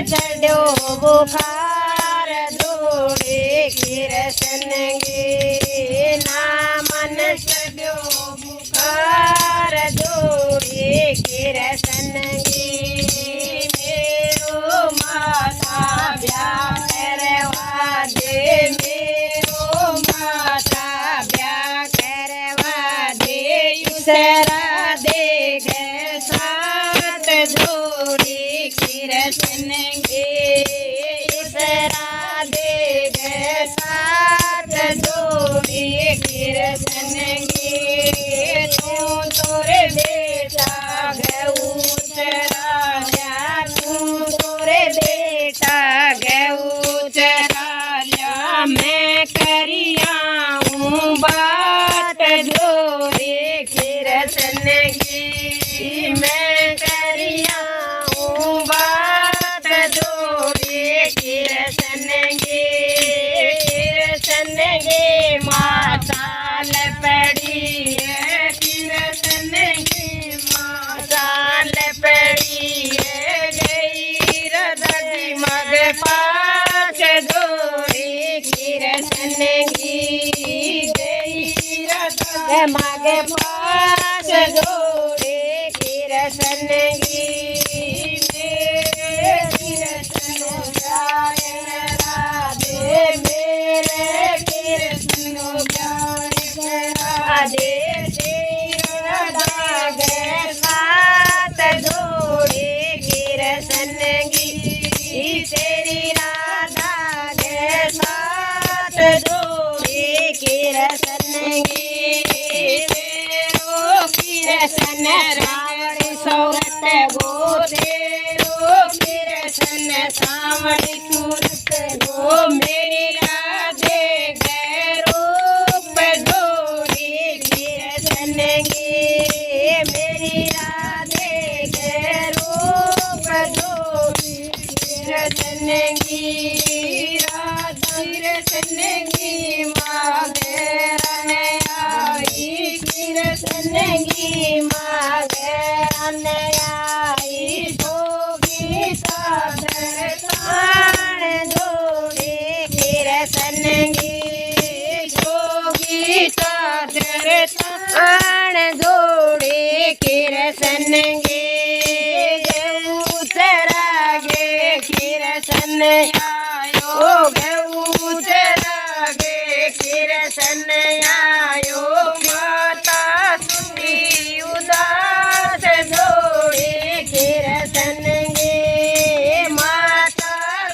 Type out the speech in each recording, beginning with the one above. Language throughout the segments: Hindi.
चढ़ो बुखार दौड़े कृष्ण गे ना मन चढ़ो बुखार दौड़े कृष्ण गे मेरो माता ब्याह करवा दे मेरो माता ब्याह करवा दे उसरा दे गए साथ जोड़ी कृष्ण गे उसरा दे गए साथ जोड़ी कृष्ण गे तू तोरे बेटा गऊ चरा लिया तू तोरे बेटा गऊ चरा लिया मैं करिया हूँ बात जोड़े कृष्ण की मैं करिया हूँ बात जोड़े कृष्ण गे माता लपड़ी है कृष्ण की माता लपड़ी है गई रधि मग पास जोड़े कृष्ण की गई रधि मग पास जोड़े कृष्ण की कृष्ण गायन राधे मेरे कृष्ण गायन राधे तेरे साथ जोड़े कृष्ण की तेरी राधा के साथ जोड़े कृष्ण की कृष्ण रावण सौरत गो तेरो कृष्ण सावण सूरत गो मेरी राधे गैरूप जोड़ी कृष्ण गे मेरी राधे गैरूप जोड़ी कृष्ण गी राधा कृष्ण की माँ घेरन आई कृष्ण की माँ घेरन आई जोगी साधर ताण जोड़े कृष्ण गी जोगी साधर ताण जोड़े कृष्ण गे गऊ चरा गे कृष्ण आयो गऊ चरा गे कृष्ण आयो माता सुखी उदास जोड़े कृष्ण गे माता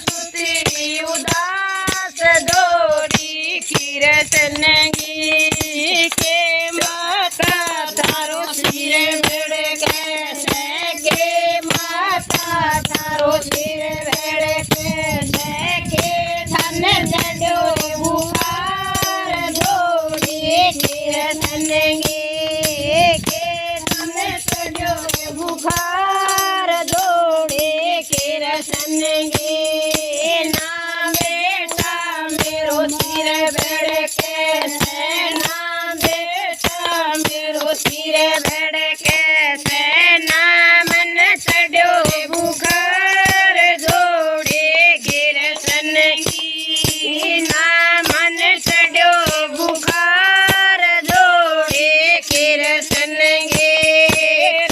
सुखी उदास जोड़ी कृष्ण गी के माता तारो सिर बेड़ कैसे के माता तारो सिर बेड़ कैसे के धन चढ़ो बुखार जोड़ी कृष्ण गे के धन चढ़ो बुखार जोड़े कृष्ण गे ना बेटा मेरो सिर बेड़ कैसे ना बेटा मेरो सिर बेड़ कैसे ना मन चढ़ो बुखार जोड़े कृष्ण की ना मन चढ़ो बुखार जोड़े कृष्ण गे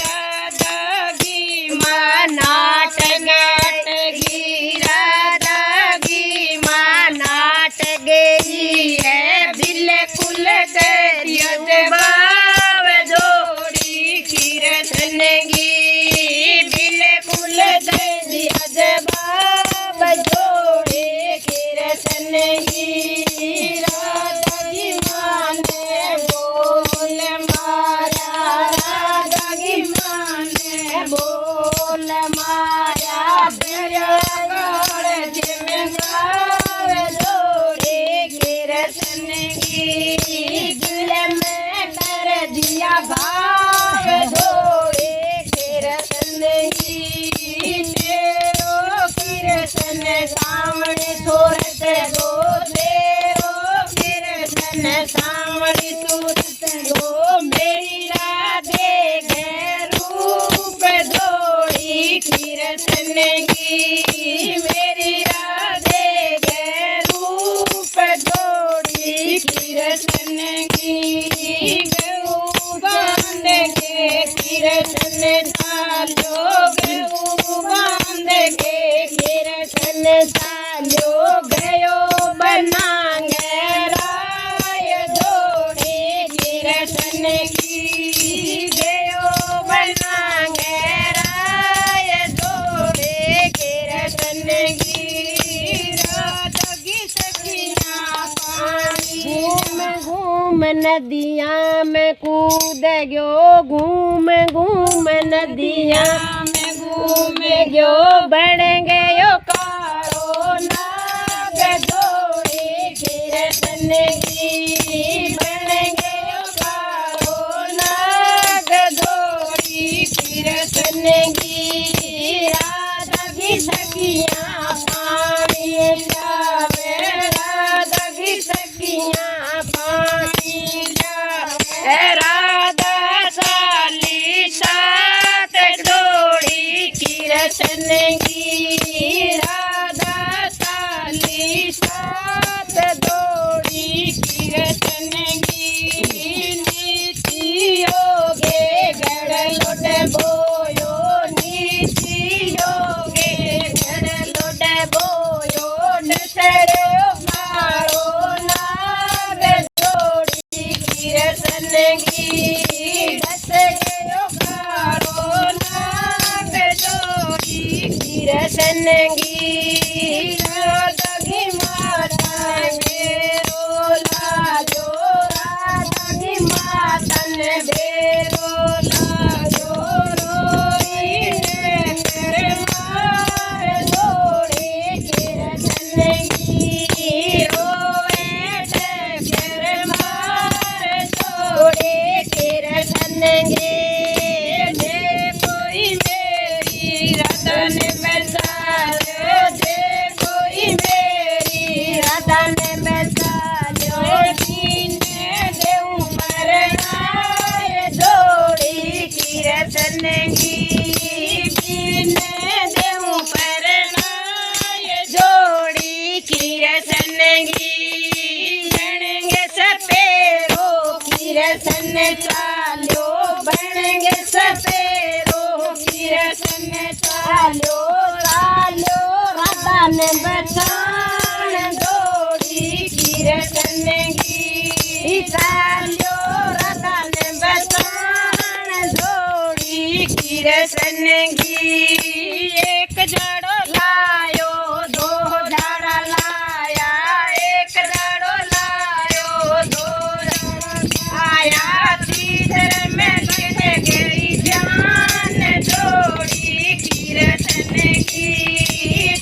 राधा की माँ नाट गाट गी राधा की माँ नाट गई है बिल्कुल जवाब जोड़ी कृष्ण गी बिल्कुल जवाब जोड़े कृष्ण गी राधा की माँ ने बोल मारा राधा की माँ ने बोल मारा बिरगड़ जिम्मेदार जोड़े कृष्ण की दिल में कर दिया भाव जोड़े कृष्ण की तेरो कृष्ण सामने सूरत गो तेरो कृष्ण सामने सूरत गो मेरी राधे गैरूप जोड़ी कृष्ण की कृष्ण की गऊ बांध के कृष्ण सालो गऊ बांध के कृष्ण सालो गयो बनांगे राय जोड़े कृष्ण की गयो बनांगे राय जोड़े कृष्ण की घूम घूम नदियाँ में कूद गयो घूम घूम नदियाँ में घूम गयो बढ़ गयो कारो नाग जोड़े कृष्ण की बढ़ गयो कारो नाग जोड़ी कृष्ण की राधा की सखियाँ पानी लावे राधा की सखियाँ पानी लावे राधा साली साथ जोड़ी कृष्ण की राधा साली साथ जोड़ी कृष्ण की नीति योगे गड़ लोट बोयो नीति योगे गड़ लोट बोयो नसरे मारो नाग जोड़ी कृष्ण की दस गयो मारो नाग जोड़ी कृष्ण की राधा माता मेरो लाजो राधा की माता ने बेरो लाजो रोई ने मेरे मार जोड़े कृष्ण की रोए कर मार जोड़े कृष्ण की जे कोई मेरी रतन बसालो जे कोई मेरी रतन बसालो दीने देऊ परनाय जोड़ी कृष्ण की दीने देऊ परनाय जोड़ी कृष्ण की बनेंगे सपेरो कृष्ण चालो बनेंगे सपेरो कृष्ण चालो चालो राधा ने बचान जोड़ी कृष्ण की चालो राधा ने बचान जोड़ी कृष्ण की एक जड़ो लायो दो जड़ा लाया एक जड़ो लायो दो जड़ा आया तीसरे में बच गई जान जोड़ी कृष्ण की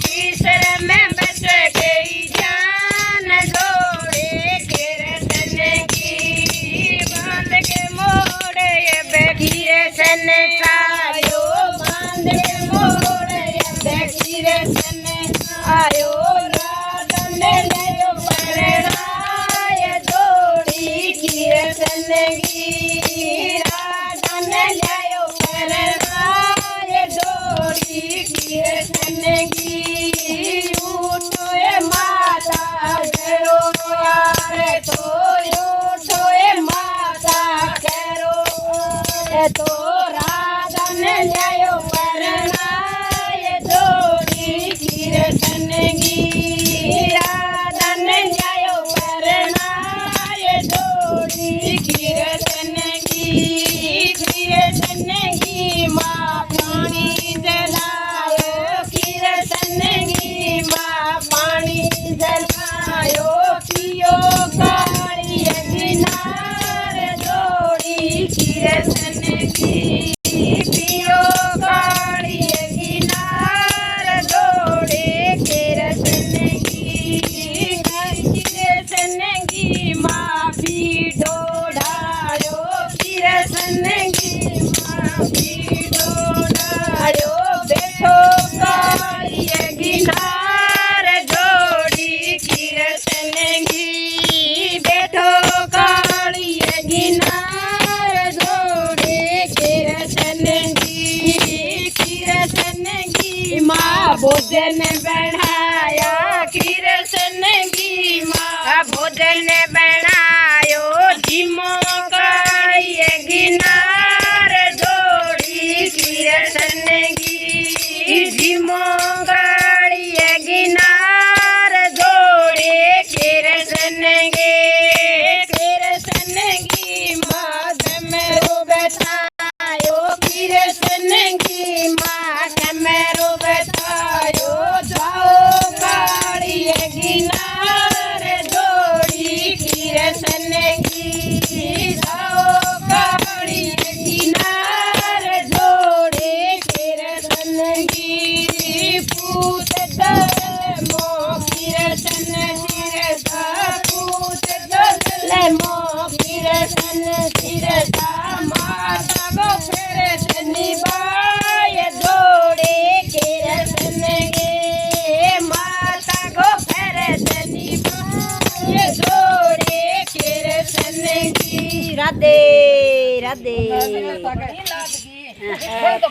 तीसरे में बच गई जान जोड़े कृष्ण की बांध के मोड़े कृष्ण आयो बांध के मोड़े कृष्ण आयो राधन लयो परनाय जोड़ी कृष्ण की राधन लयो परनाय जोड़ी कृष्ण की उठो ए माता करो यार तो उठो ए माता करो तो राधन लयो परनाय जोड़ी कृष्ण की राधन लयो परनाय जोड़ी कृष्ण की माँ पानी जलायो कृष्ण की माँ पानी जलायो पियो काली किनार जोड़ी कृष्ण की पियो काली किनार जोड़े कृष्ण की माँ भी ढोढ़ायो कृष्ण की माँ भी ढोढ़ायो बैठो काली किनार जोड़ी कृष्ण की बैठो काली किनार जोड़े कृष्ण की माँ भोजन बढ़ाया कृष्ण की माँ भोजन बढ़ाया किरसन सिरसा माता गो फेरे तनी बाय जोड़े किरसन गे माता गो फेरे तनी बाय जोड़े किरसन गी राधे राधे बड़ी लादगी